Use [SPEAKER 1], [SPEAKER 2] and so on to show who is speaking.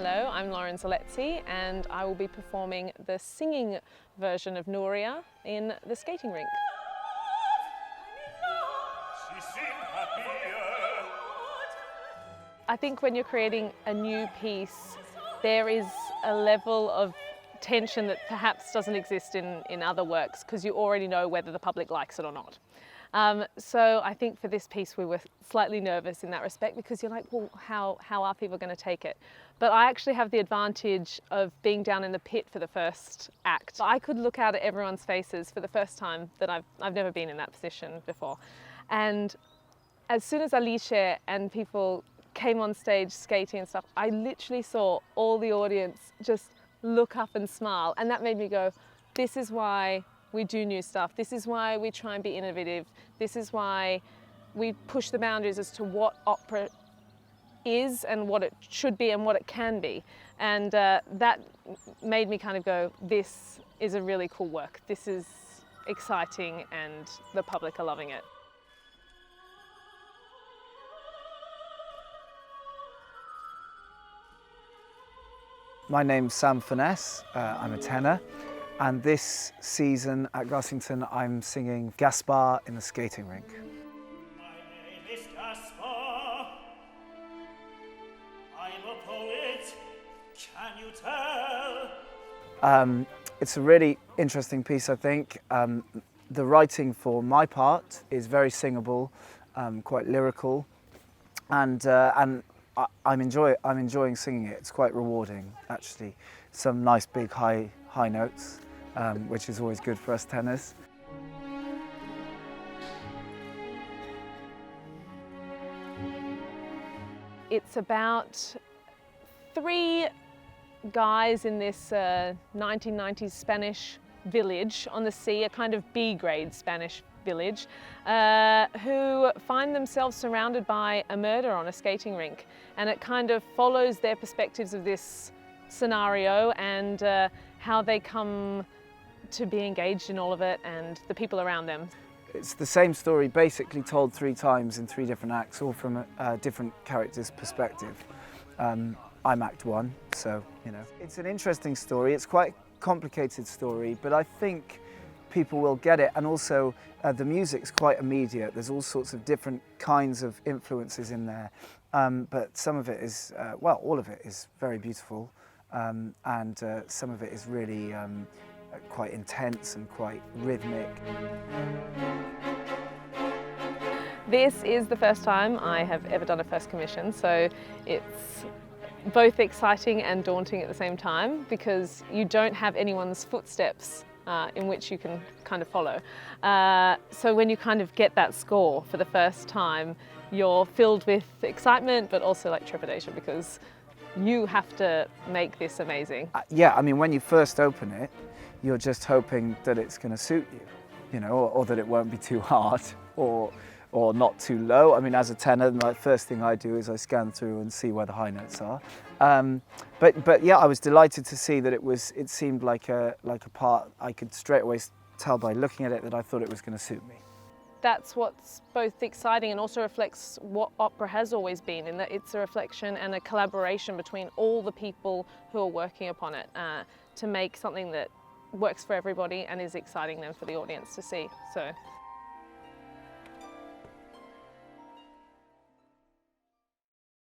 [SPEAKER 1] Hello, I'm Lauren Zolezzi and I will be performing the singing version of Nuria in the Skating Rink. I think when you're creating a new piece, there is a level of tension that perhaps doesn't exist in other works because you already know whether the public likes it or not. So I think for this piece we were slightly nervous in that respect because you're like, well, how are people going to take it? But I actually have the advantage of being down in the pit for the first act. I could look out at everyone's faces for the first time that I've never been in that position before. And as soon as Alice and people came on stage skating and stuff, I literally saw all the audience just look up and smile. And that made me go, this is why we do new stuff. This is why we try and be innovative. This is why we push the boundaries as to what opera is and what it should be and what it can be. And that made me kind of go, this is a really cool work. This is exciting and the public are loving it.
[SPEAKER 2] My name's Sam Furness, I'm a tenor, and this season at Garsington I'm singing Gaspar in the Skating Rink.
[SPEAKER 3] My name is Gaspar, I'm a poet, can you tell?
[SPEAKER 2] It's a really interesting piece, I think. The writing for my part is very singable, quite lyrical, and I'm enjoying singing it. It's quite rewarding, actually. Some nice big high notes, which is always good for us tenors.
[SPEAKER 1] It's about three guys in this 1990s Spanish village on the sea, a kind of B-grade Spanish village, who find themselves surrounded by a murder on a skating rink, and it kind of follows their perspectives of this scenario and how they come to be engaged in all of it and the people around them.
[SPEAKER 2] It's the same story basically told 3 times in 3 different acts, all from a different character's perspective. I'm Act 1, so you know. It's an interesting story, it's quite a complicated story, but I think people will get it, and also the music's quite immediate. There's all sorts of different kinds of influences in there, but some of it is, well, all of it is very beautiful, and some of it is really quite intense and quite rhythmic.
[SPEAKER 1] This is the first time I have ever done a first commission, so it's both exciting and daunting at the same time because you don't have anyone's footsteps in which you can kind of follow. So when you kind of get that score for the first time, you're filled with excitement but also like trepidation because you have to make this amazing.
[SPEAKER 2] Yeah, I mean, when you first open it, you're just hoping that it's going to suit you, you know, or that it won't be too hard or not too low. I mean, as a tenor, the first thing I do is I scan through and see where the high notes are. But yeah, I was delighted to see that it seemed like a part I could straight away tell by looking at it that I thought it was going to suit me.
[SPEAKER 1] That's what's both exciting and also reflects what opera has always been, in that it's a reflection and a collaboration between all the people who are working upon it to make something that works for everybody and is exciting then for the audience to see. So